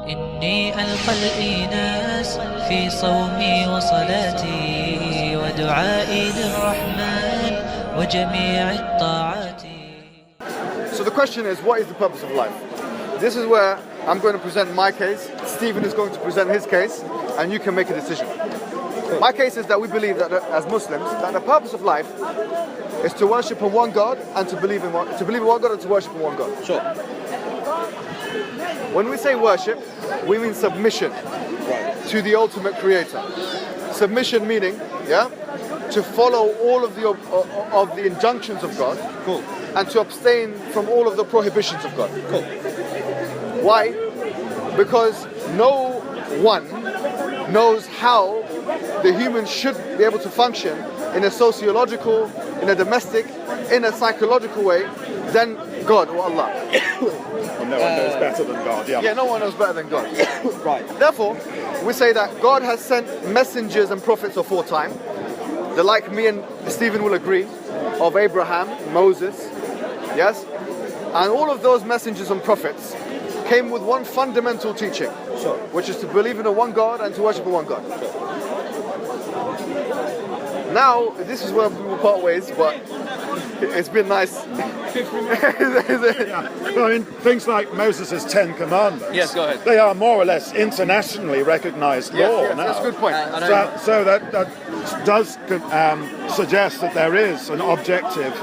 إني ألقى الإناس في صومي وصلاتي ودعائي للرحمن وجميع الطاعات. So the question is, what is the purpose of life? This is where I'm going to present my case, Stephen is going to present his case, and you can make a decision. My case is that we believe that as Muslims, that the purpose of life is to worship in one God and to believe in one God and to worship in one God. Sure. When we say worship, we mean submission to the ultimate creator. Submission meaning, to follow all of the injunctions of God. Cool. And to abstain from all of the prohibitions of God. Cool. Why? Because no one knows how the human should be able to function in a sociological, in a domestic, in a psychological way than God or Allah. Well, no one knows better than God, Yeah, no one knows better than God. Right. Therefore, we say that God has sent messengers and prophets aforetime, the like me and Stephen will agree, of Abraham, Moses, yes? And all of those messengers and prophets came with one fundamental teaching, which is to believe in a one God and to worship a one God. Now, this is where we will part ways, but it's been nice. Well, I mean, things like Moses' 10 Commandments. Yes, go ahead. They are more or less internationally recognized law now. That's a good point. So that does suggest that there is an objective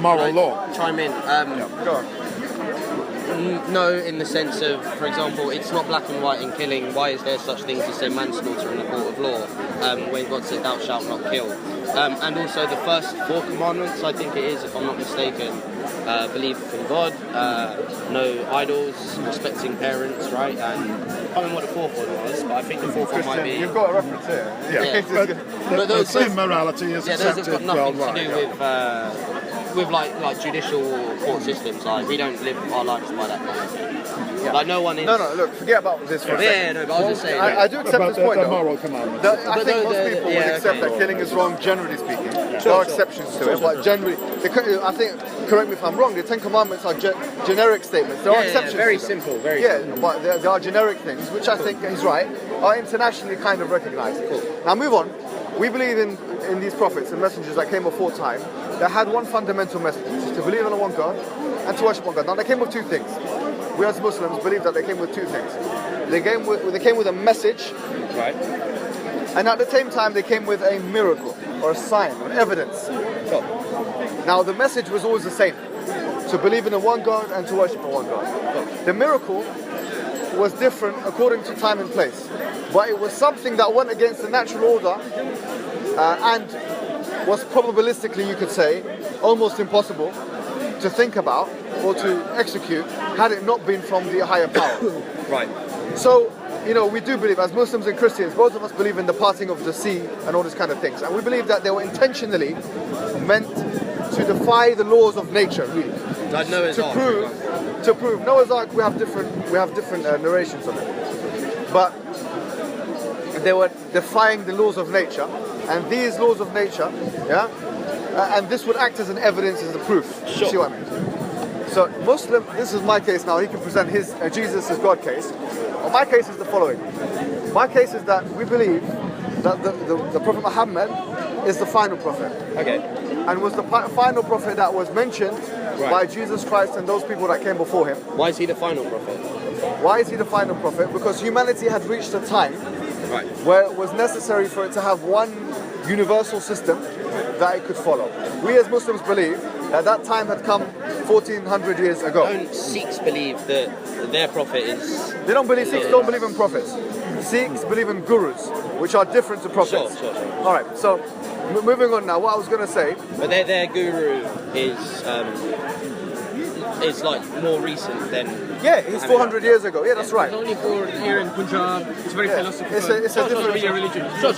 moral law. Chime in? Go on. No, in the sense of, for example, it's not black and white in killing. Why is there such things as, say, manslaughter in the court of law, when God said, "Thou shalt not kill"? And also the first 4 commandments, I think it is, if I'm not mistaken, believe in God, no idols, respecting parents, right? And I can't remember what the 4th one was, but I think the 4th one might be. You've got a reference here. Yeah. But the same morality is those accepted have got nothing worldwide. to do with like judicial court systems. Like, we don't live our lives by that kind of thing. Yeah. Like, no one is. No, look, forget about this for a second. Yeah, no, but I was just saying. I do accept this point, the though. moral commandments. I think most people would accept that killing is wrong, generally speaking. There are exceptions to it, but generally, I think, correct me if I'm wrong, the 10 Commandments are generic statements. There are exceptions. Very to them. simple, very simple. But there are generic things, which I think he's right, are internationally kind of recognized. Cool. Now move on. We believe in these prophets and messengers that came before time that had one fundamental message, which is to believe in a one God and to worship one God. Now they came with 2 things. We as Muslims believe that they came with 2 things. They came with a message, right? And at the same time they came with a miracle or a sign, an evidence. Sure. Now the message was always the same, to believe in a one God and to worship a one God. The miracle was different according to time and place, but it was something that went against the natural order and was probabilistically, you could say, almost impossible to think about or to execute had it not been from the higher power. Right. So, we do believe, as Muslims and Christians, both of us believe in the parting of the sea and all these kind of things. And we believe that they were intentionally meant to defy the laws of nature, really. Like Noah's Ark. To prove Noah's Ark, we have different narrations of it. But they were defying the laws of nature, and these laws of nature, and this would act as an evidence, as a proof. Sure. You see what I mean? So Muslim, this is my case now, he can present his Jesus as God case. Well, my case is the following. My case is that we believe that the Prophet Muhammad is the final prophet. Okay. And was the final prophet that was mentioned by Jesus Christ and those people that came before him. Why is he the final prophet? Why is he the final prophet? Because humanity had reached a time where it was necessary for it to have one universal system that it could follow. We as Muslims believe that time had come 1400 years ago. Don't Sikhs believe that their prophet is... They don't believe, Sikhs don't believe in prophets. Sikhs believe in gurus, which are different to prophets. Sure. Alright, so moving on now, what I was going to say... But their guru is like more recent than... Yeah, he's 400 years ago. Yeah, that's right. It's only for here in Punjab. It's very philosophical. It's a different religion. Sure.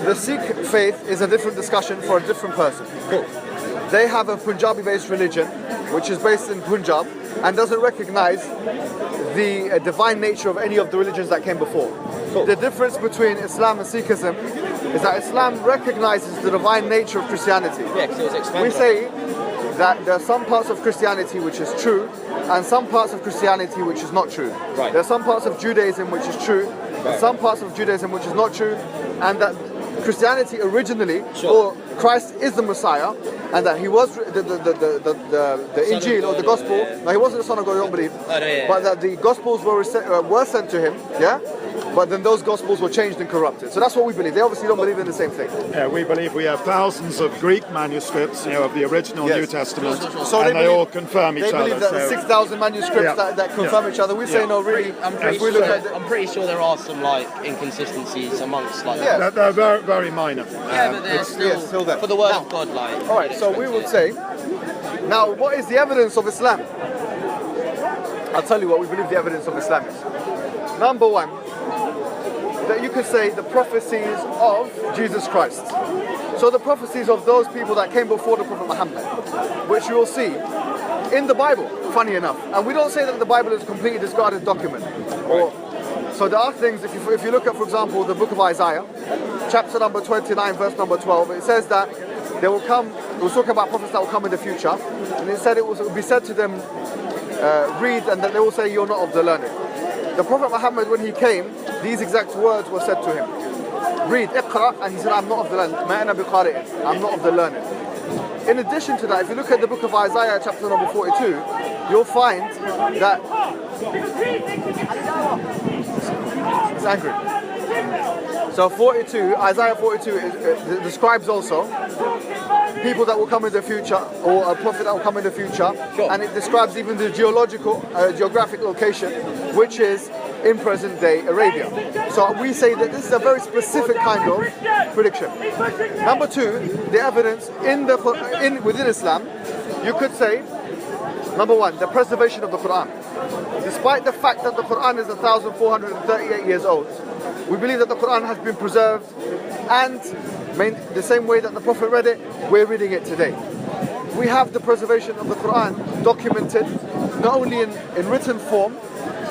The Sikh faith is a different discussion for a different person. Cool. They have a Punjabi-based religion, which is based in Punjab, and doesn't recognize the divine nature of any of the religions that came before. Cool. The difference between Islam and Sikhism is that Islam recognizes the divine nature of Christianity. Yeah, because it was expanded. We say that there are some parts of Christianity which is true, and some parts of Christianity which is not true. Right. There are some parts of Judaism which is true, and some parts of Judaism which is not true, and that Christianity originally, or Christ is the Messiah, and that he was the Injil or the Gospel. No, he wasn't the Son of God, I don't believe. But that the Gospels were sent to him, yeah? But then those Gospels were changed and corrupted. So that's what we believe. They obviously don't believe in the same thing. Yeah, we believe we have thousands of Greek manuscripts, of the original New Testament, so and they all confirm each other. They believe that the 6,000 manuscripts that confirm each other. We say no, really. I'm pretty sure there are some inconsistencies amongst They're very, very minor. But they're still there. For the word of God, All right, so we would say, now what is the evidence of Islam? I'll tell you what we believe the evidence of Islam is. Number one, that you could say the prophecies of Jesus Christ. So the prophecies of those people that came before the Prophet Muhammad, which you will see in the Bible, funny enough. And we don't say that the Bible is a completely discarded document. So there are things, if you look at, for example, the book of Isaiah, chapter number 29, verse number 12, it says that there will come, it was talking about prophets that will come in the future, and it said it will be said to them, read, and that they will say, you're not of the learned. The Prophet Muhammad, when he came, these exact words were said to him. Read, Iqra, and he said, I'm not of the learned. I'm not of the learned. In addition to that, if you look at the book of Isaiah, chapter number 42, you'll find that it's angry. So 42, Isaiah 42 describes also people that will come in the future, or a prophet that will come in the future, and it describes even the geographic location, which is in present day Arabia. So we say that this is a very specific kind of prediction. Number two, the evidence within Islam, you could say, number one, the preservation of the Quran. Despite the fact that the Quran is 1,438 years old, we believe that the Quran has been preserved, and the same way that the Prophet read it, we're reading it today. We have the preservation of the Quran documented, not only in written form,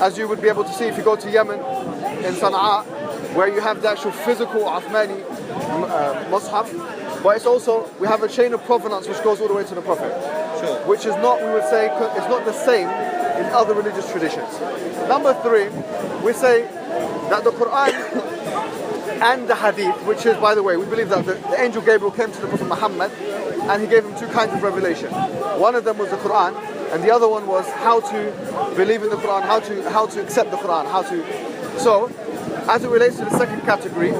as you would be able to see if you go to Yemen, in Sana'a, where you have the actual physical Uthmani Mus'haf, but it's also, we have a chain of provenance which goes all the way to the Prophet, which is not, we would say, it's not the same in other religious traditions. Number three, we say that the Quran and the Hadith, which is, by the way, we believe that the angel Gabriel came to the Prophet Muhammad and he gave him two kinds of revelation. One of them was the Quran, and the other one was how to believe in the Quran, how to accept the Quran, So, as it relates to the second category,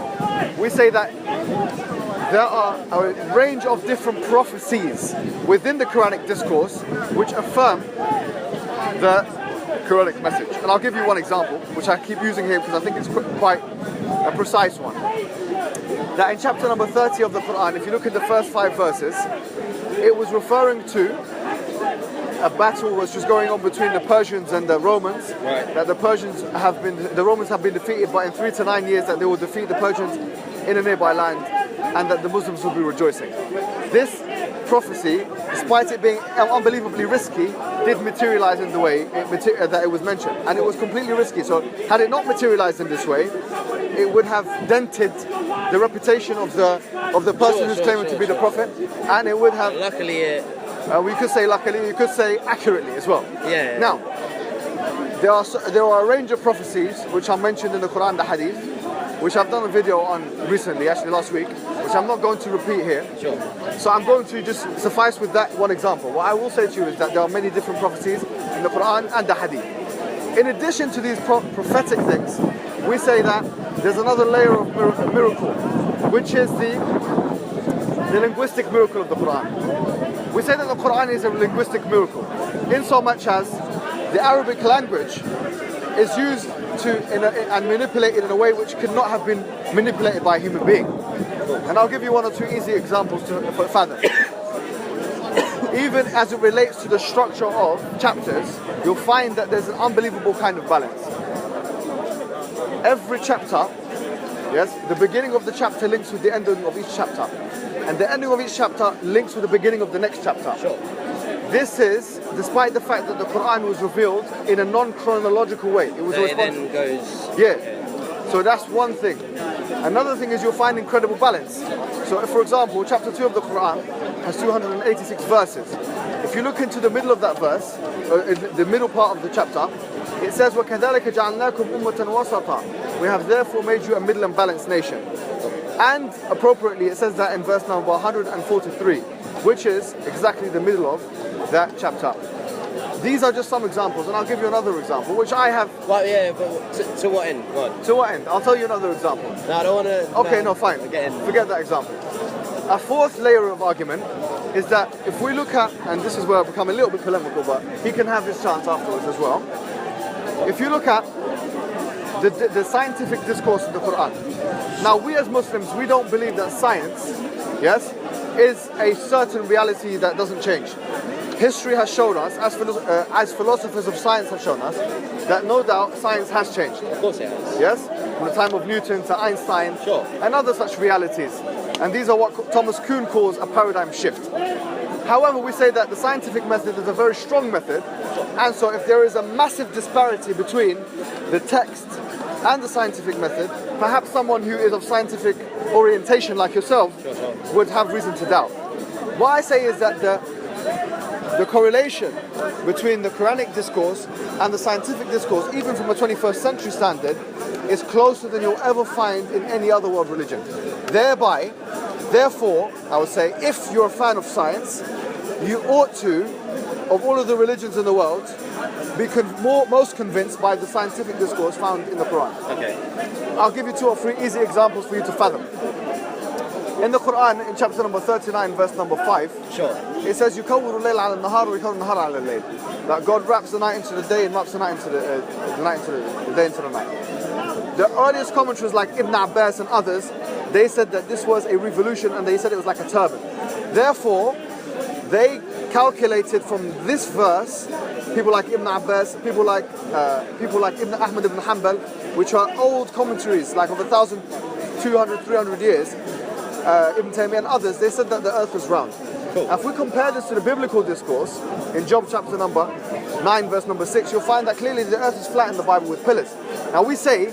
we say that there are a range of different prophecies within the Quranic discourse which affirm the Quranic message. And I'll give you one example, which I keep using here because I think it's quite a precise one. That in chapter number 30 of the Quran, if you look at the first 5 verses, it was referring to a battle which was going on between the Persians and the Romans. That the Romans have been defeated, but in 3 to 9 years that they will defeat the Persians in a nearby land, and that the Muslims will be rejoicing. This prophecy, despite it being unbelievably risky, did materialize in the way that it was mentioned, and it was completely risky. So had it not materialized in this way, it would have dented the reputation of the person who's claiming to be the prophet, and it would have. Luckily, we could say luckily, you could say accurately as well. Yeah. Now, there are a range of prophecies which are mentioned in the Quran, the Hadith, which I've done a video on recently, actually last week, which I'm not going to repeat here. So I'm going to just suffice with that one example. What I will say to you is that there are many different prophecies in the Quran and the Hadith. In addition to these prophetic things, we say that there's another layer of miracle, which is the linguistic miracle of the Quran. We say that the Quran is a linguistic miracle, in so much as the Arabic language is used and manipulated in a way which could not have been manipulated by a human being. And I'll give you 1 or 2 easy examples to fathom. Even as it relates to the structure of chapters, you'll find that there's an unbelievable kind of balance. Every chapter, the beginning of the chapter links with the ending of each chapter, and the ending of each chapter links with the beginning of the next chapter. This is despite the fact that the Quran was revealed in a non-chronological way. It was then goes. So that's one thing. Another thing is you'll find incredible balance. So if, for example, chapter 2 of the Quran has 286 verses. If you look into the middle of that verse, in the middle part of the chapter, it says, وَكَذَلِكَ جَعَلْنَاكُمْ أُمَّةً وَسَطًا. We have therefore made you a middle and balanced nation. And appropriately, it says that in verse number 143, which is exactly the middle of that chapter. These are just some examples, and I'll give you another example, which I have... Well, yeah, but to what end? What? To what end? I'll tell you another example. No, I don't want to... Okay, no, fine. Forget that example. A fourth layer of argument is that if we look at, and this is where I become a little bit polemical, but he can have his chance afterwards as well. If you look at the scientific discourse of the Quran. Now, we as Muslims, we don't believe that science, yes, is a certain reality that doesn't change. History has shown us, as philosophers of science have shown us, that no doubt science has changed. Of course it has. Yes? From the time of Newton to Einstein, sure, and other such realities. And these are what Thomas Kuhn calls a paradigm shift. However, we say that the scientific method is a very strong method, and so if there is a massive disparity between the text and the scientific method, perhaps someone who is of scientific orientation like yourself would have reason to doubt. What I say is that the correlation between the Quranic discourse and the scientific discourse, even from a 21st century standard, is closer than you'll ever find in any other world religion. Therefore, I would say, if you're a fan of science, you ought to, of all of the religions in the world, be most convinced by the scientific discourse found in the Quran. Okay. I'll give you 2 or 3 easy examples for you to fathom. In the Quran, in chapter number 39, verse number 5, sure, it says, يُكَوِّرُ اللَّيْلَ عَلَى النَّهَارِ وَيُكَوِّرُ النَّهَارَ عَلَى اللَّيْلِ. That God wraps the night into the day and wraps the night into the day into the night. The earliest commentaries like Ibn Abbas and others, they said that this was a revolution, and they said it was like a turban. Therefore, they calculated from this verse, people like Ibn Abbas, people like Ibn Ahmad ibn Hanbal, which are old commentaries, like of 1,200, 300 years, Ibn Taymiyyah and others, they said that the earth was round. Cool. If we compare this to the biblical discourse, in Job chapter number 9, verse number 6, you'll find that clearly the earth is flat in the Bible with pillars. Now we say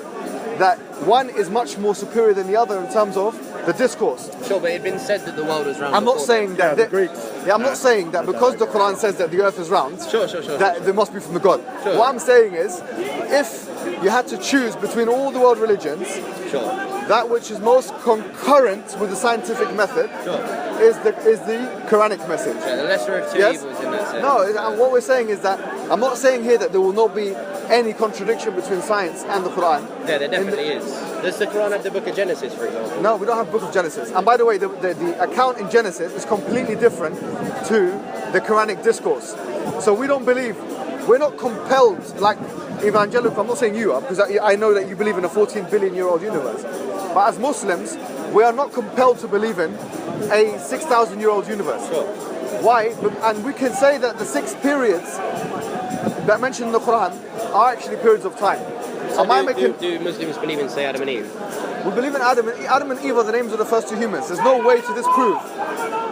that one is much more superior than the other in terms of the discourse. Sure, but it had been said that the world was round. I'm not saying that. The Greeks. Yeah, I'm not saying that because the Quran says that the earth is round, Sure. that they must be from the God. Sure. What I'm saying is, if you had to choose between all the world religions, sure, that which is most concurrent with the scientific method is the Quranic message. Yeah, the lesser of two evils in that sense. No, and what we're saying is that, I'm not saying here that there will not be any contradiction between science and the Quran. Yeah, there definitely is. Does the Quran have the book of Genesis, for example? No, we don't have book of Genesis. And by the way, the account in Genesis is completely different to the Quranic discourse. So we don't believe, we're not compelled, like evangelical, I'm not saying you are, because I know that you believe in a 14 billion year old universe. But as Muslims, we are not compelled to believe in a 6,000 year old universe. Sure. Why? And we can say that the 6 periods that mentioned in the Quran are actually periods of time. So do Muslims believe in, say, Adam and Eve? We believe in Adam and Eve are the names of the first 2 humans. There's no way to disprove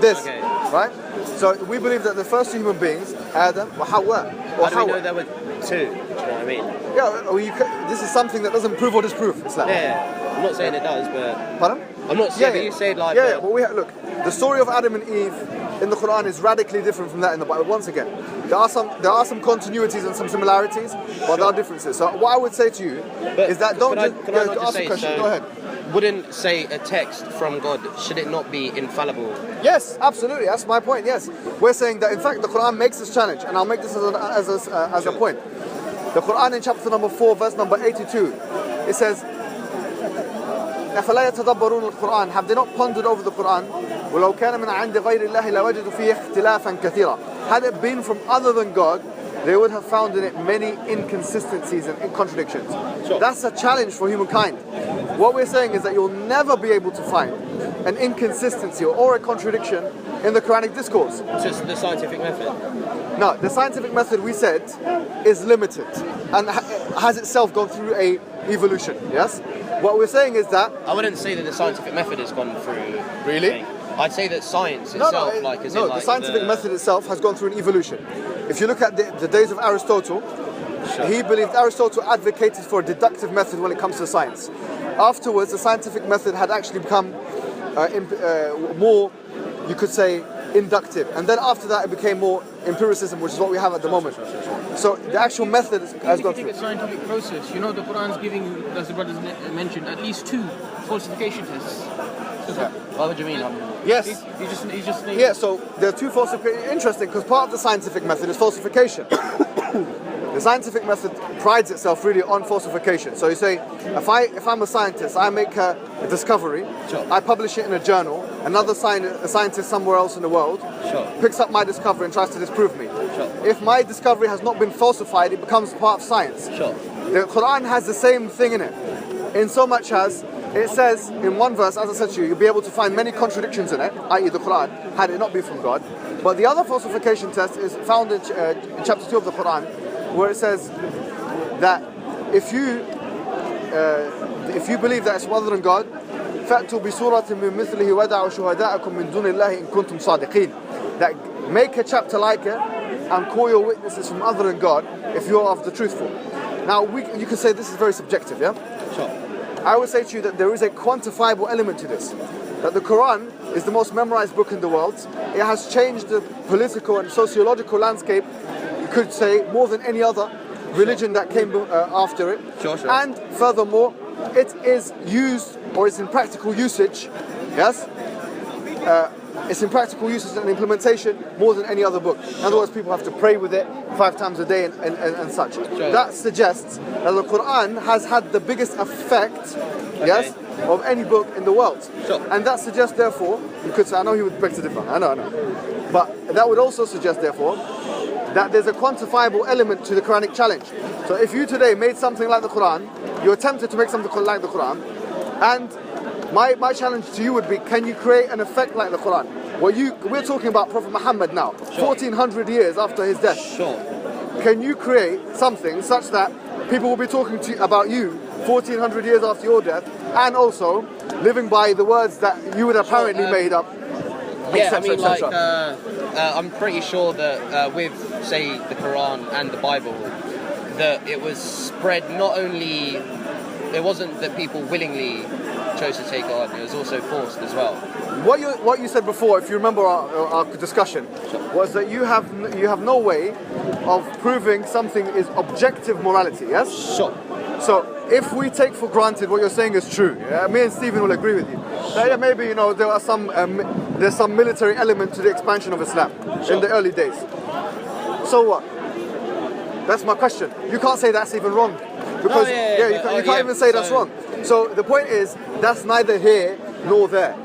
this, right? So we believe that the first 2 human beings, Adam or Hawa, How do we know there were 2? Do you know what I mean? Yeah, this is something that doesn't prove or disprove Islam. Yeah, I'm not saying it does, but... Pardon? I'm not saying, but you said like... Yeah, but look, the story of Adam and Eve in the Quran is radically different from that in the Bible. Once again, there are some continuities and some similarities, but there are differences. So what I would say to you is that don't just ask a question. Go ahead. Wouldn't, say, a text from God, should it not be infallible? Yes, absolutely. That's my point. Yes, we're saying that in fact the Quran makes this challenge, and I'll make this as a point. The Quran in chapter number 4, verse number 82, it says, أَفَلَا يَتَدَبَّرُونَ الْقُرْآنَ. Have they not pondered over the Quran? وَلَوْ كَانَ مِنْ عِنْدِ غَيْرِ اللَّهِ لَوَجَدُوا فِيهِ اخْتِلَافًا كَثِيرًا. Had it been from other than God, they would have found in it many inconsistencies and contradictions. Sure. That's a challenge for humankind. What we're saying is that you'll never be able to find an inconsistency or a contradiction in the Quranic discourse. Just the scientific method? No, the scientific method, we said, is limited and has itself gone through a evolution, yes? What we're saying is that... I wouldn't say that the scientific method has gone through... Really? I'd say that science itself, the scientific method itself has gone through an evolution. If you look at the days of Aristotle, Aristotle advocated for a deductive method when it comes to science. Afterwards, the scientific method had actually become more, you could say, inductive, and then after that it became more empiricism, which is what we have at the moment. So the actual method has gone If you through. take a scientific process, you know the Quran's giving, as the brothers mentioned, at least 2 falsification tests. What would you mean? Yes. He just Yeah, so there are 2 falsifications. Interesting, because part of the scientific method is falsification. The scientific method prides itself really on falsification. So you say, if I'm a scientist, I make a discovery, I publish it in a journal, another scientist somewhere else in the world picks up my discovery and tries to disprove me. If my discovery has not been falsified, it becomes part of science. The Quran has the same thing in it, in so much as it says in one verse, as I said to you, you'll be able to find many contradictions in it, i.e. the Quran, had it not been from God. But the other falsification test is found in chapter 2 of the Quran, where it says that if you believe that it's other than God, فَأْتُوا بِسُورَةٍ مِّن مِثْلِهِ وَدَعُوا شُهَدَاءَكُم مِّن دُونِ اللَّهِ إِن كُنتُمْ صَادِقِينَ. That make a chapter like it and call your witnesses from other than God if you are of the truthful. Now you can say this is very subjective, yeah? I would say to you that there is a quantifiable element to this. That the Quran is the most memorized book in the world. It has changed the political and sociological landscape, you could say, more than any other religion that came after it. And furthermore, it is used, or it's in practical usage, yes? It's in practical usage and implementation more than any other book. In other words, people have to pray with it 5 times a day and such. That suggests that the Quran has had the biggest effect, yes, of any book in the world. And that suggests, therefore, you could say, I know he would beg to differ, I know. But that would also suggest, therefore, that there's a quantifiable element to the Quranic challenge. So if you today made something like the Quran, you attempted to make something like the Quran, and my challenge to you would be, can you create an effect like the Quran? We're talking about Prophet Muhammad now, 1400 years after his death. Can you create something such that people will be talking about you 1400 years after your death, and also living by the words that you would apparently made up? Yeah, I mean, like, I'm pretty sure that with, say, the Quran and the Bible, that it was spread not only, it wasn't that people willingly chose to take it on, it was also forced as well. What you said before, if you remember our discussion, was that you have no way of proving something is objective morality, yes? Sure. So if we take for granted what you're saying is true, me and Stephen will agree with you. That maybe there's some military element to the expansion of Islam in the early days. So what? That's my question. You can't say that's even wrong. Because you can't even say that's wrong. So the point is, that's neither here nor there.